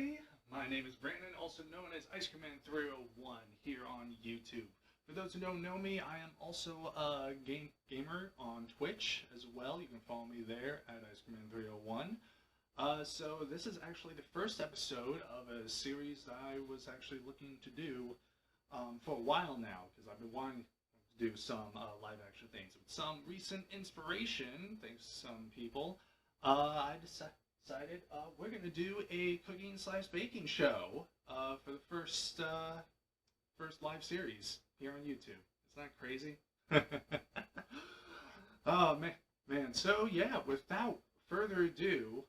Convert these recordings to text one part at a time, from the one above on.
Hi, my name is Brandon, also known as IceCreamMan 301 here on YouTube. For those who don't know me, I am also a gamer on Twitch as well. You can follow me there at IceCreamMan 301. So this is actually the first episode of a series that I was actually looking to do for a while now, because I've been wanting to do some live action things. With some recent inspiration, thanks to some people, I decided we're going to do a cooking / baking show for the first live series here on YouTube. Isn't that crazy? Oh man. So yeah, without further ado,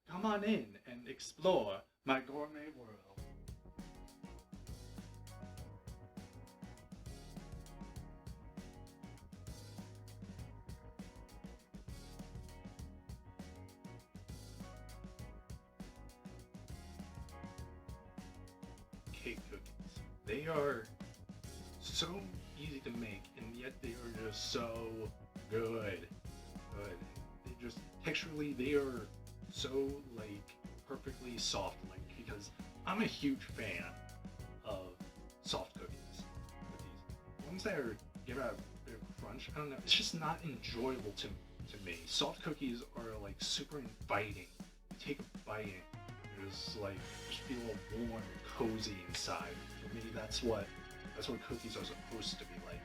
come on in and explore my gourmet world. Cake cookies. They are so easy to make, and yet they are just so good. They just texturally, they are so like perfectly soft, like, because I'm a huge fan of soft cookies. With these ones that give out a bit of crunch, I don't know. It's just not enjoyable to me. Soft cookies are like super inviting. You take a bite, and it's like just feel warm and cozy inside. For me, that's what cookies are supposed to be like.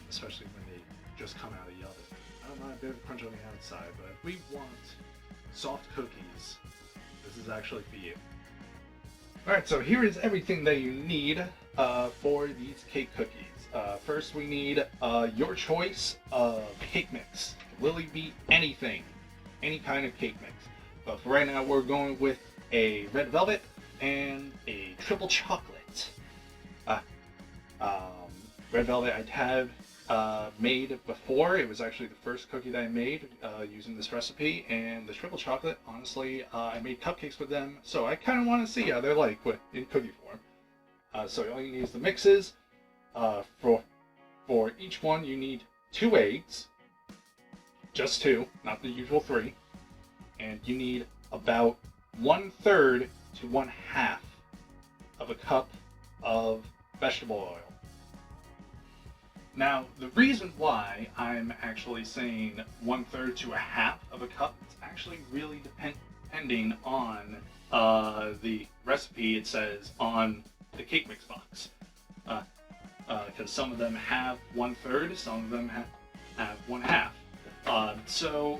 Especially when they just come out of the oven. I don't mind a bit of crunch on the outside, but if we want soft cookies, this is actually for you. Alright, so here is everything that you need for these cake cookies. First we need your choice of cake mix. It will be anything, any kind of cake mix. But for right now we're going with a red velvet and a triple chocolate. Red velvet I'd have made before. It was actually the first cookie that I made using this recipe, and the triple chocolate, honestly, I made cupcakes with them, so I kind of want to see how they're like in cookie form. So all you need is the mixes. For each one you need 2 eggs, just 2, not the usual 3, and you need about 1/3 to 1/2 of a cup of vegetable oil. Now, the reason why I'm actually saying 1/3 to 1/2 of a cup is actually really depending on the recipe it says on the cake mix box. Because some of them have 1/3, some of them have 1/2. So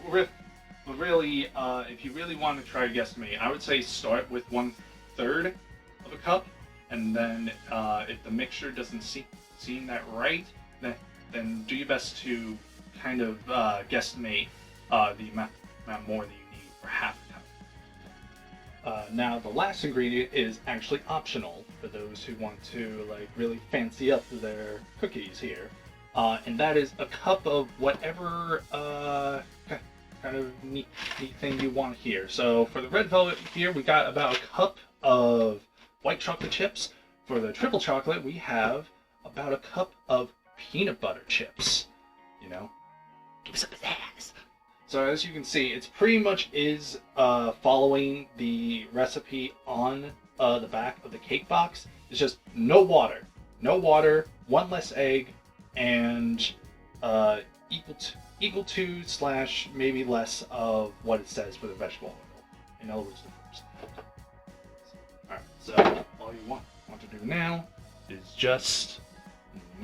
really, if you really want to try to guesstimate, I would say start with 1/3 of a cup, and then if the mixture doesn't seem that right, then do your best to kind of guesstimate the amount more that you need for half a cup. Now the last ingredient is actually optional for those who want to like really fancy up their cookies here, and that is a cup of whatever kind of neat thing you want here. So for the red velvet here, we got about a cup of white chocolate chips. For the triple chocolate, we have about a cup of peanut butter chips. You know, give me some pizzazz. So as you can see, it's pretty much is following the recipe on the back of the cake box. It's just no water, 1 less egg, and equal to / maybe less of what it says for the vegetable oil. In other words, the first. Alright, so all you want to do now is just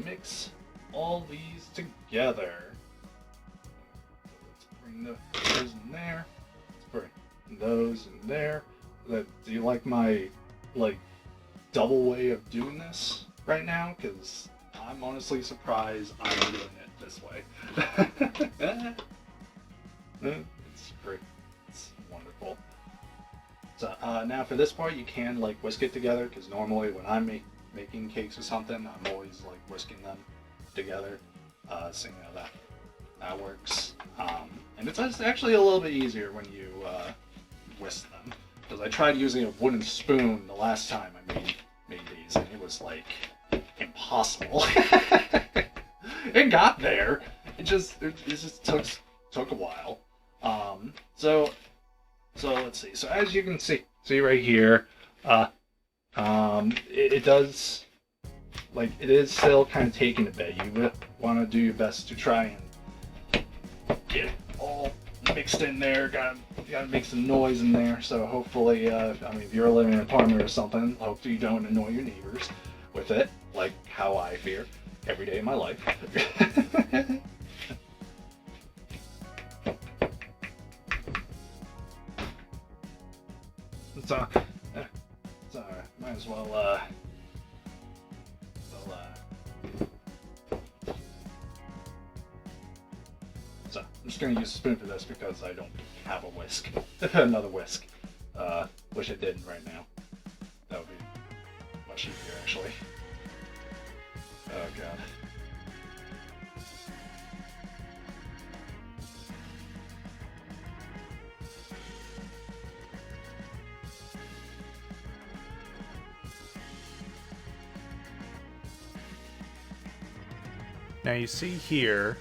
mix all these together. So let's bring those in there. Let's bring those in there. Do you like my double way of doing this right now? Because I'm honestly surprised I'm doing it this way. It's great. It's wonderful. So now for this part, you can whisk it together, because normally when I'm making cakes or something, I'm always whisking them together. So you know that works. And it's actually a little bit easier when you whisk them, because I tried using a wooden spoon the last time I made these, and it was impossible. It got there. It just took a while. So So let's see. So as you can see right here, it does, like, it is still kind of taking a bit. You want to do your best to try and get it all mixed in there. Gotta make some noise in there. So hopefully, I mean, if you're living in an apartment or something, hopefully you don't annoy your neighbors with it, like how I fear every day of my life. So, might as well, so I'm just gonna use a spoon for this because I don't have a whisk. Another whisk. Wish I did right now. That would be much easier, actually. Oh god. Now you see here,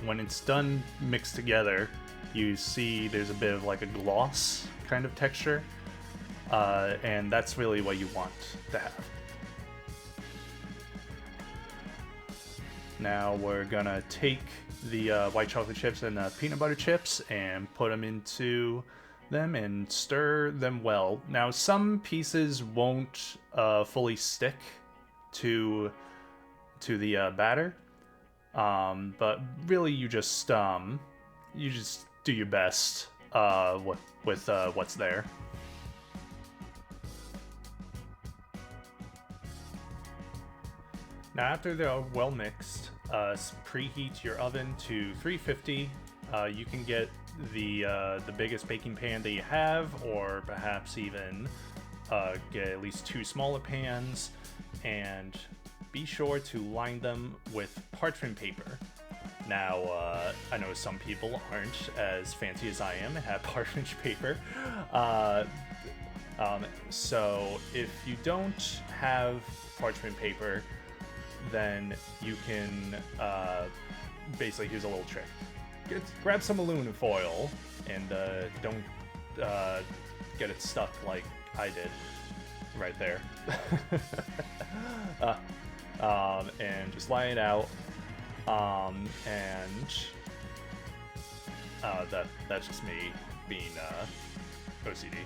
when it's done mixed together, you see there's a bit of like a gloss kind of texture, and that's really what you want to have. Now we're gonna take the white chocolate chips and peanut butter chips and put them into them and stir them well. Now some pieces won't fully stick to the batter, but really you just do your best with what's there. Now after they're well mixed, preheat your oven to 350. You can get the biggest baking pan that you have, or perhaps even get at least 2 smaller pans, and be sure to line them with parchment paper. Now, I know some people aren't as fancy as I am and have parchment paper. So if you don't have parchment paper, then you can basically, here's a little trick. Grab some aluminum foil and don't get it stuck like I did right there. And just line it out, and that's just me being OCD.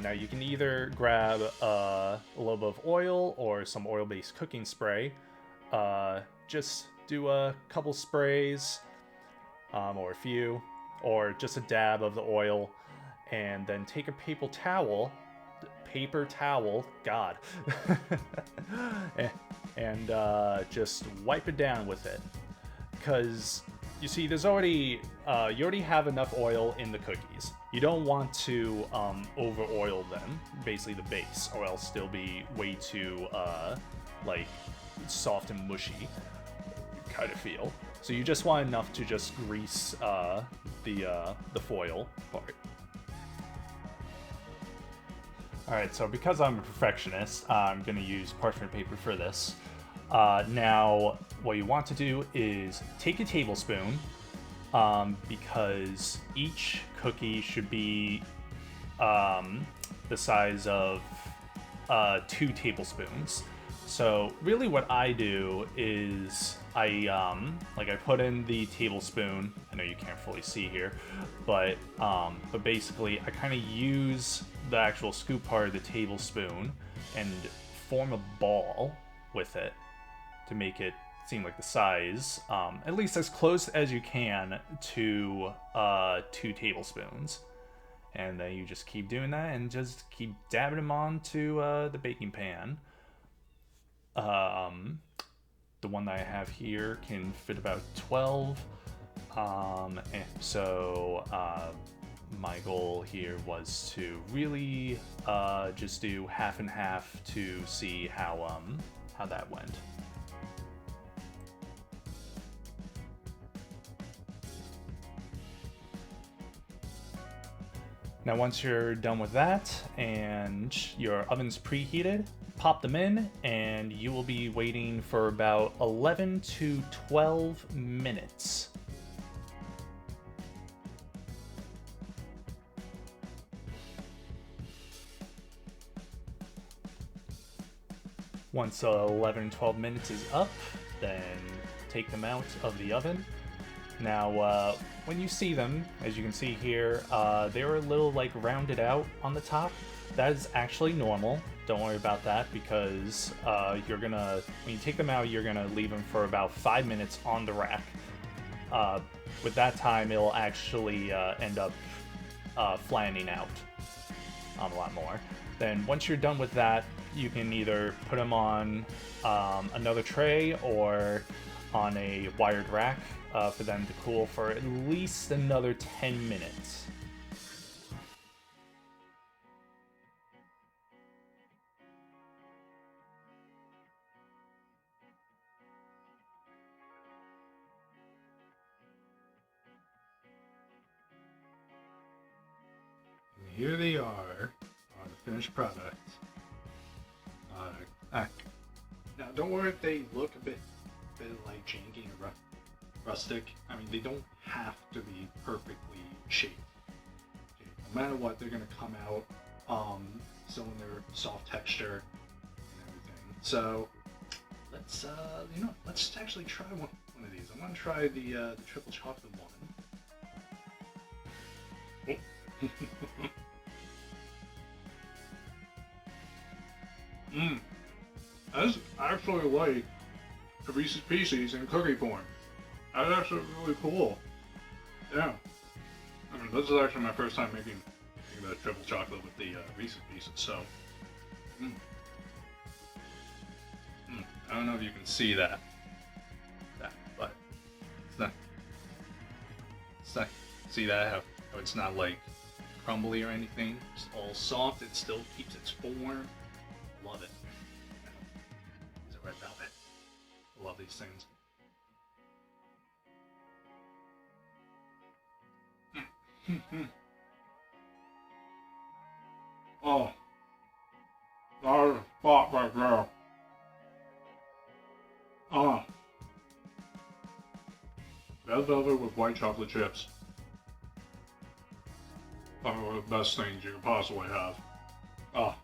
Now you can either grab a little bit of oil or some oil-based cooking spray. Just do a couple sprays, or a few, or just a dab of the oil, and then take a paper towel, God, and just wipe it down with it. Because you see, there's already you already have enough oil in the cookies. You don't want to over oil them, basically the base, or else they'll be way too like soft and mushy kind of feel. So you just want enough to just grease the foil part. Alright, so because I'm a perfectionist, I'm going to use parchment paper for this. Now, what you want to do is take a tablespoon, because each cookie should be the size of 2 tablespoons. So really what I do is I put in the tablespoon. I know you can't fully see here, but basically I kind of use the actual scoop part of the tablespoon and form a ball with it to make it seem like the size, at least as close as you can to 2 tablespoons. And then you just keep doing that and just keep dabbing them onto the baking pan. The one that I have here can fit about 12. And so my goal here was to really just do half and half to see how that went. Now once you're done with that and your oven's preheated, pop them in and you will be waiting for about 11 to 12 minutes. Once 11 12 minutes is up, then take them out of the oven. Now, when you see them, as you can see here, they're a little like rounded out on the top. That is actually normal. Don't worry about that because you're gonna, when you take them out, you're gonna leave them for about 5 minutes on the rack. With that time, it'll actually end up flattening out a lot more. Then once you're done with that, you can either put them on another tray or on a wired rack for them to cool for at least another 10 minutes. And here they are, the finished product. Now, don't worry if they look a bit like janky and rustic. I mean, they don't have to be perfectly shaped. Okay, no matter what, they're gonna come out still in their soft texture and everything. So let's let's actually try one of these. I'm gonna try the triple chocolate one. Oh. That's actually like a Reese's Pieces in cookie form. That's actually really cool. Yeah. I mean, this is actually my first time making the triple chocolate with the Reese's Pieces, so. I don't know if you can see that, but it's not, see that, how it's not like crumbly or anything. It's all soft, it still keeps its form. Love it. Is it red velvet? I love these things. Oh, that is a spot right there. Oh, red velvet with white chocolate chips. One of the best things you could possibly have. Oh.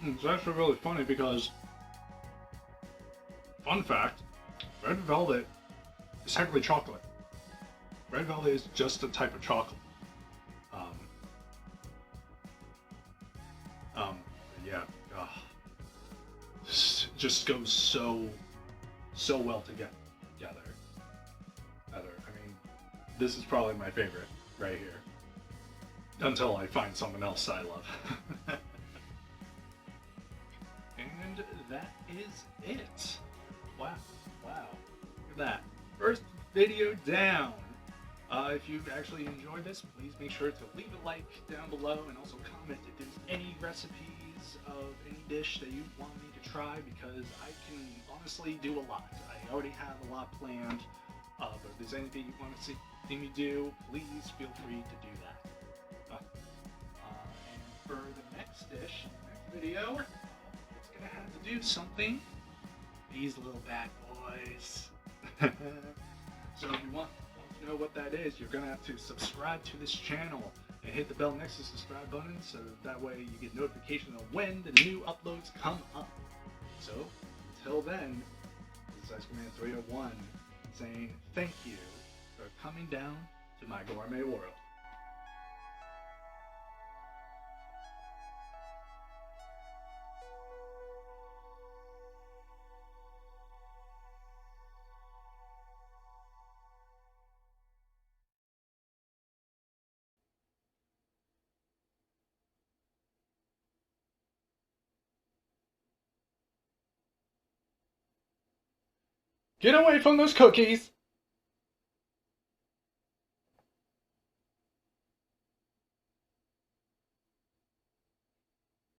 It's actually really funny because, fun fact, red velvet is technically chocolate. Red velvet is just a type of chocolate. Yeah, just goes so well together. I mean, this is probably my favorite right here. Until I find someone else I love. And that is it. Wow. Look at that. First video down. If you actually enjoyed this, please make sure to leave a like down below and also comment if there's any recipes of any dish that you want me to try, because I can honestly do a lot. I already have a lot planned, but if there's anything you want to see me do, please feel free to do that. And for the next dish, the next video, it's gonna have to do something. These little bad boys. So if you want to know what that is, you're gonna have to subscribe to this channel and hit the bell next to the subscribe button, so that way you get notification of when the new uploads come up. So until then, this is IceCreamMan 301 saying thank you for coming down to my gourmet world. Get away from those cookies!